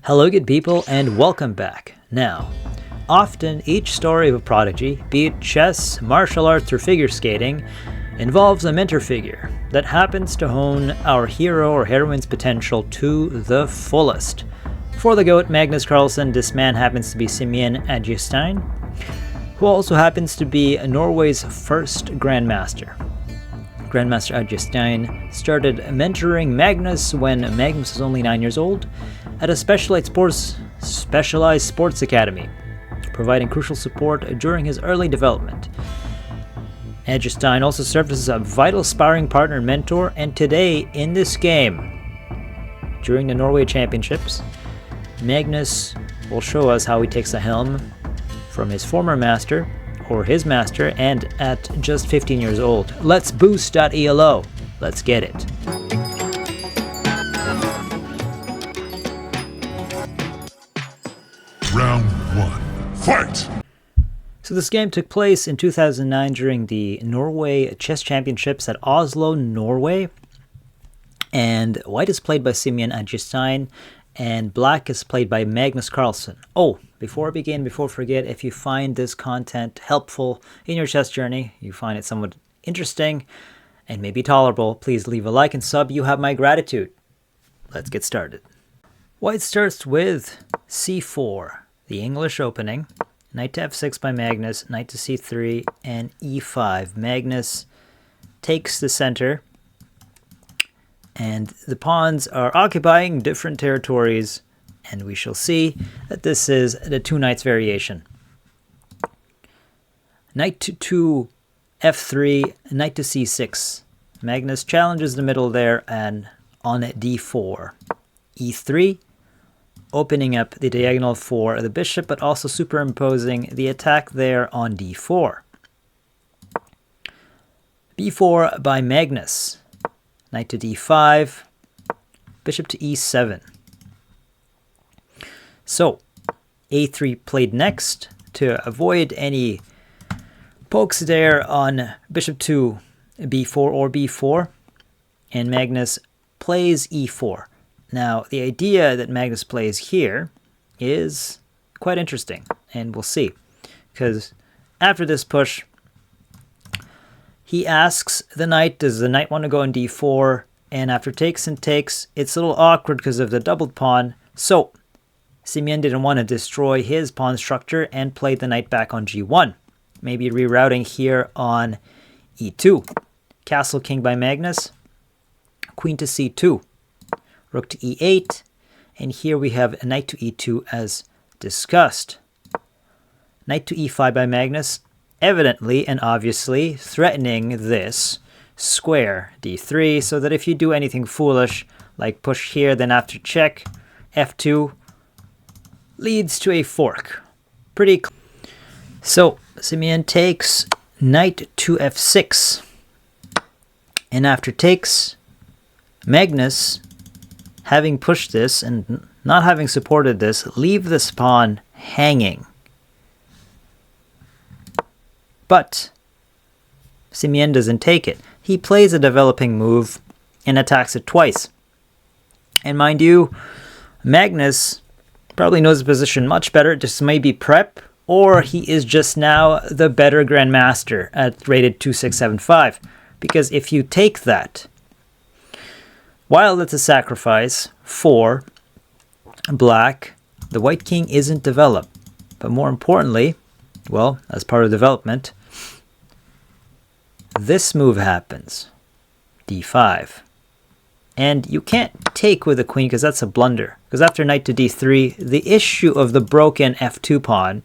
Hello good people and welcome back. Now, often each story of a prodigy, be it chess, martial arts or figure skating, involves a mentor figure that happens to hone our hero or heroine's potential to the fullest. For the GOAT Magnus Carlsen, this man happens to be Simeon Adjestein, who also happens to be Norway's first Grandmaster. Grandmaster Adjestein started mentoring Magnus when Magnus was only 9 years old at a specialized sports academy, providing crucial support during his early development. Adjestein also served as a vital sparring partner and mentor, and today in this game, during the Norway Championships, Magnus will show us how he takes the helm from his former master, or his master, and at just 15 years old. Let's boost that ELO. Let's get it. Round 1. Fight! So this game took place in 2009 during the Norway Chess Championships at Oslo, Norway. And white is played by Simeon Adjestein, and black is played by Magnus Carlsen. Oh, before I begin, before I forget, if you find this content helpful in your chess journey, you find it somewhat interesting and maybe tolerable, please leave a like and sub. You have my gratitude. Let's get started. White starts with c4, the English opening. Knight to f6 by Magnus, knight to c3, and e5. Magnus takes the center, and the pawns are occupying different territories, and we shall see that this is the two knights variation. Knight to f3, knight to c6. Magnus challenges the middle there, and on d4. e3, opening up the diagonal for the bishop, but also superimposing the attack there on d4. b4 by Magnus. Knight to d5, bishop to e7. So, a3 played next to avoid any pokes there on bishop to b4 or b4, and Magnus plays e4. Now, the idea that Magnus plays here is quite interesting, and we'll see, because after this push, he asks the knight, does the knight want to go on d4? And after takes and takes, it's a little awkward because of the doubled pawn. So, Simeon didn't want to destroy his pawn structure and played the knight back on g1. Maybe rerouting here on e2. Castle king by Magnus. Queen to c2. Rook to e8. And here we have a knight to e2 as discussed. Knight to e5 by Magnus. Evidently and obviously threatening this square d3, so that if you do anything foolish like push here, then after check, f2 leads to a fork. Pretty clear. So Simeon takes knight to f6, and after takes, Magnus, having pushed this and not having supported this, leave this pawn hanging. But Simeon doesn't take it. He plays a developing move and attacks it twice. And mind you, Magnus probably knows the position much better. Just maybe prep, or he is just now the better grandmaster at rated 2675. Because if you take that, while it's a sacrifice for black, the white king isn't developed. But more importantly, well, as part of development, this move happens, d5. And you can't take with the queen because that's a blunder. Because after knight to d3, the issue of the broken f2 pawn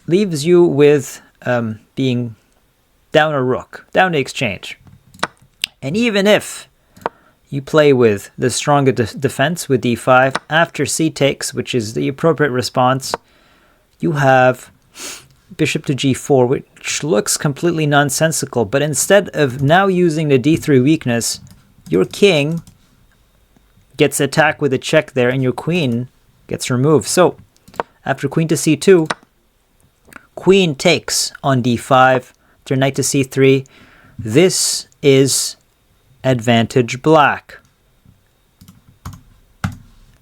leaves you with being down a rook, down to exchange. And even if you play with the stronger defense with d5, after c takes, which is the appropriate response, you have bishop to g4, which looks completely nonsensical. But instead of now using the d3 weakness, your king gets attacked with a check there, and your queen gets removed. So after queen to c2, queen takes on d5, after knight to c3. This is advantage black.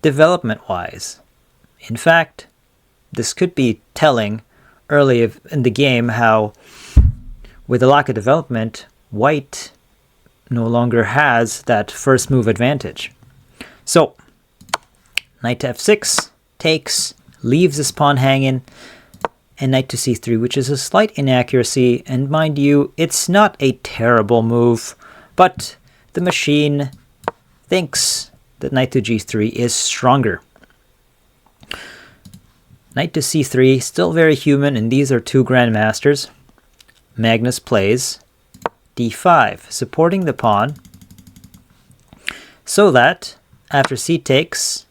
development-wise. In fact, this could be telling early in the game how, with a lack of development, white no longer has that first move advantage. So, knight to f6, takes, leaves his pawn hanging, and knight to c3, which is a slight inaccuracy, and mind you, it's not a terrible move, but the machine thinks that knight to g3 is stronger. Knight to c3, still very human, and these are two grandmasters. Magnus plays d5, supporting the pawn, so that after c takes,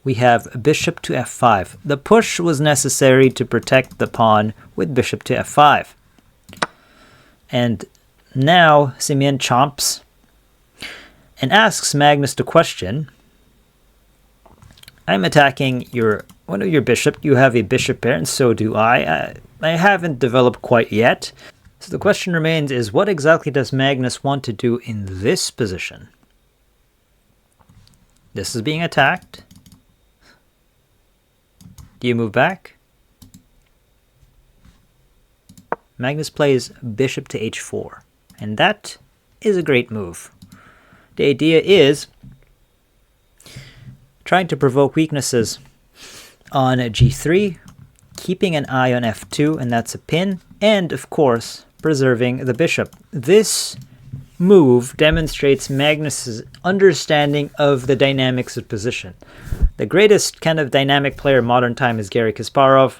we have bishop to f5. The push was necessary to protect the pawn with bishop to f5. And now Simeon chomps and asks Magnus the question, I'm attacking one of your bishop. You have a bishop pair, and so do I. I haven't developed quite yet. So the question remains is, what exactly does Magnus want to do in this position? This is being attacked. Do you move back? Magnus plays bishop to h4, and that is a great move. The idea is trying to provoke weaknesses on g3, keeping an eye on f2, and that's a pin, and of course preserving the bishop. This move demonstrates Magnus's understanding of the dynamics of position. The greatest kind of dynamic player in modern time is Garry Kasparov.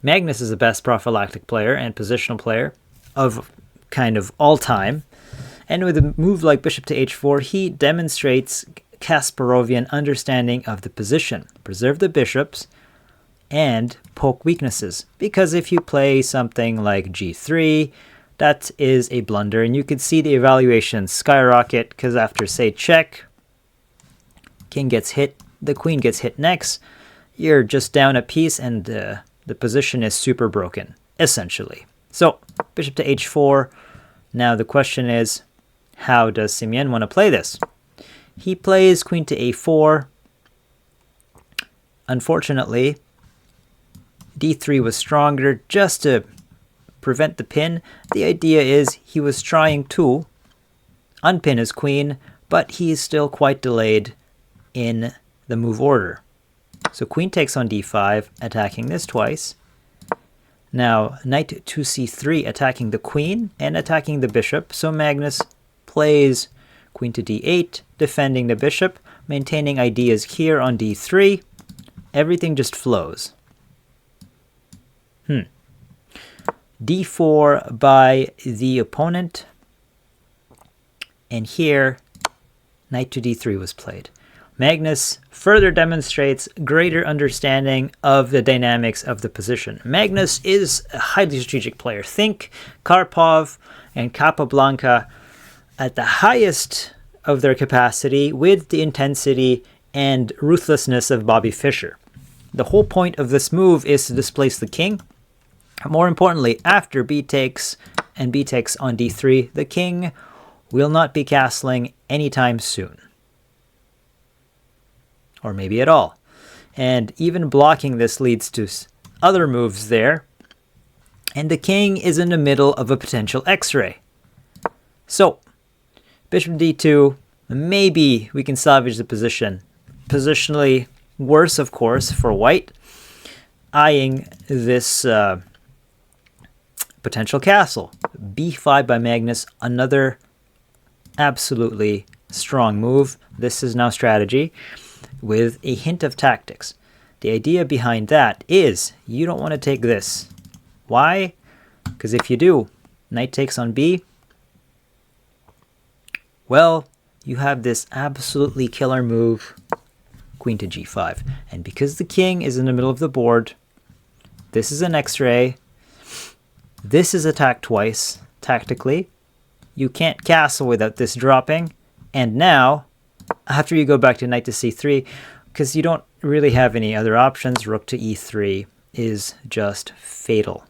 Magnus is the best prophylactic player and positional player of kind of all time. And with a move like bishop to h4, he demonstrates Kasparovian understanding of the position. Preserve the bishops and poke weaknesses. Because if you play something like g3, that is a blunder, and you could see the evaluation skyrocket, because after, say, check, king gets hit, the queen gets hit next, you're just down a piece, and the position is super broken, essentially. So, bishop to h4. Now the question is, how does Simeon want to play this? He plays queen to a4. Unfortunately, d3 was stronger just to prevent the pin. The idea is he was trying to unpin his queen, but he is still quite delayed in the move order. So queen takes on d5, attacking this twice. Now knight to c3, attacking the queen and attacking the bishop. So Magnus plays queen to d8, defending the bishop, maintaining ideas here on d3. Everything just flows. d4 by the opponent, and here knight to d3 was played. Magnus further demonstrates greater understanding of the dynamics of the position. Magnus is a highly strategic player. Think Karpov and Capablanca at the highest of their capacity with the intensity and ruthlessness of Bobby Fischer. The whole point of this move is to displace the king. More importantly, after b takes and b takes on d3, the king will not be castling anytime soon. Or maybe at all. And even blocking this leads to other moves there. And the king is in the middle of a potential x-ray. So, bishop d2, maybe we can salvage the position. Positionally worse, of course, for white, eyeing this potential castle. b5 by Magnus, another absolutely strong move. This is now strategy with a hint of tactics. The idea behind that is you don't want to take this. Why? Because if you do, knight takes on b, well, you have this absolutely killer move, queen to g5. And because the king is in the middle of the board, this is an x-ray. This is attacked twice, tactically. You can't castle without this dropping. And now, after you go back to knight to c3, because you don't really have any other options, rook to e3 is just fatal.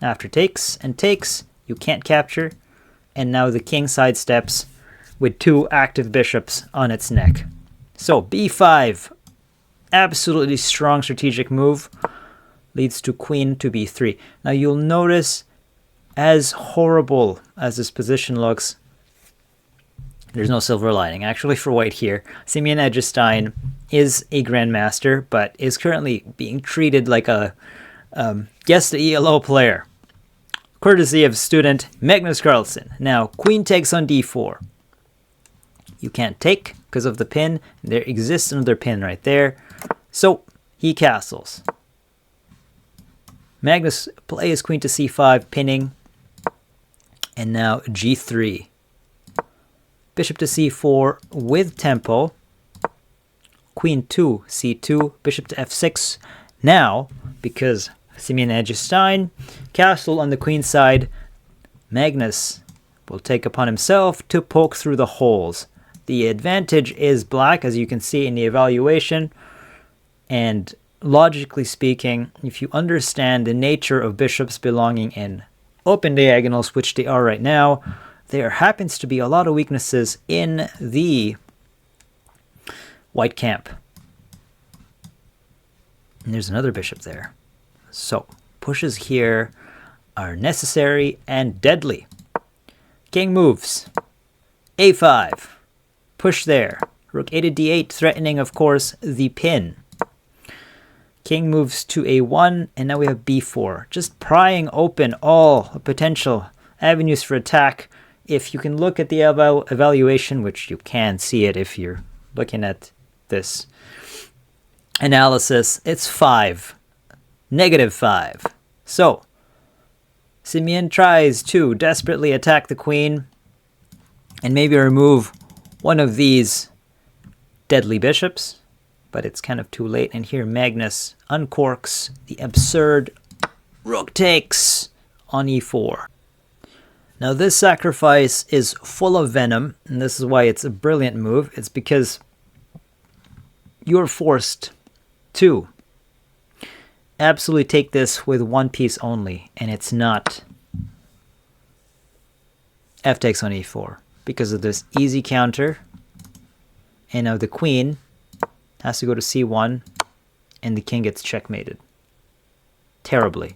After takes and takes, you can't capture. And now the king sidesteps with 2 active bishops on its neck. So b5, absolutely strong strategic move, leads to queen to b3. Now you'll notice, as horrible as this position looks, there's no silver lining actually for white here. Simeon Eggestein is a grandmaster, but is currently being treated like a guest ELO player, courtesy of student Magnus Carlsen. Now queen takes on d4. You can't take because of the pin. There exists another pin right there. So he castles. Magnus plays queen to c5, pinning. And now g3. Bishop to c4 with tempo. Queen to c2, bishop to f6. Now, because Simeon Eggestein castled on the queen side, Magnus will take upon himself to poke through the holes. The advantage is black, as you can see in the evaluation. And logically speaking, if you understand the nature of bishops belonging in open diagonals, which they are right now, there happens to be a lot of weaknesses in the white camp. And there's another bishop there. So pushes here are necessary and deadly. King moves. a5. Push there. Rook a to d8, threatening, of course, the pin. King moves to a1, and now we have b4. Just prying open all potential avenues for attack. If you can look at the evaluation, which you can see it if you're looking at this analysis, it's 5. -5. So, Simeon tries to desperately attack the queen and maybe remove one of these deadly bishops, but it's kind of too late. And here Magnus uncorks the absurd rook takes on e4. Now this sacrifice is full of venom, and this is why it's a brilliant move. It's because you're forced to absolutely take this with one piece only, and it's not f takes on e4 because of this easy counter. And now the queen has to go to c1, and the king gets checkmated terribly.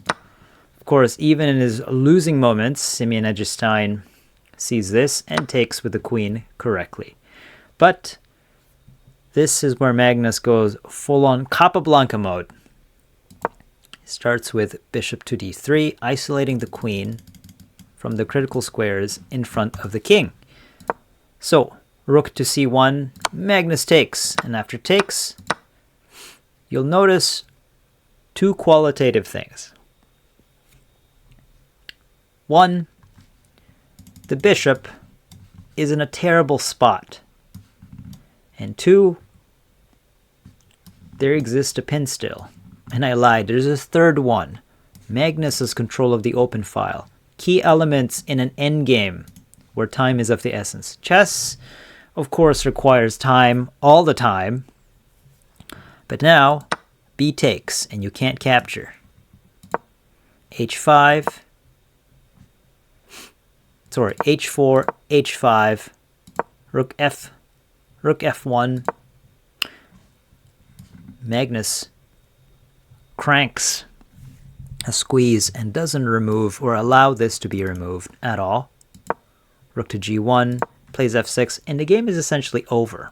Of course, even in his losing moments, Simeon Eggestein sees this and takes with the queen correctly. But this is where Magnus goes full-on Capablanca mode. He starts with bishop to d3, isolating the queen from the critical squares in front of the king. So, rook to c1, Magnus takes. And after takes, you'll notice 2 qualitative things. 1, the bishop is in a terrible spot. And 2, there exists a pin still. And I lied, there's a third one. Magnus has control of the open file. Key elements in an endgame where time is of the essence. Chess, of course, requires time all the time. But now, b takes, and you can't capture. h5. Sorry, h4, h5, rook f1. Magnus cranks a squeeze and doesn't remove or allow this to be removed at all. Rook to g1, plays f6, and the game is essentially over.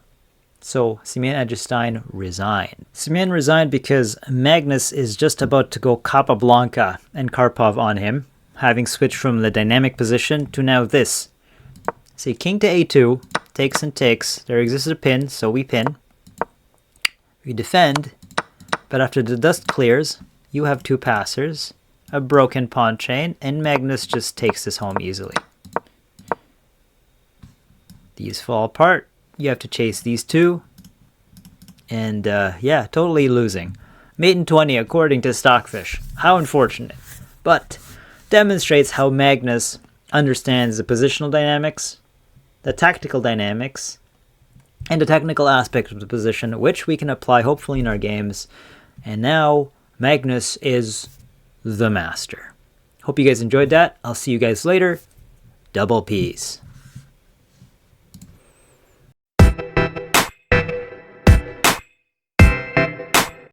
So Simeon Eggestein resigned. Simeon resigned because Magnus is just about to go Capablanca and Karpov on him, having switched from the dynamic position to now this. See, king to a2, takes and takes. There exists a pin, so we pin. We defend, but after the dust clears, you have 2 passers, a broken pawn chain, and Magnus just takes this home easily. These fall apart. You have to chase these 2. And yeah, totally losing. Mate in 20 according to Stockfish. How unfortunate. But demonstrates how Magnus understands the positional dynamics, the tactical dynamics, and the technical aspect of the position, which we can apply hopefully in our games. And now Magnus is the master. Hope you guys enjoyed that. I'll see you guys later. double piece.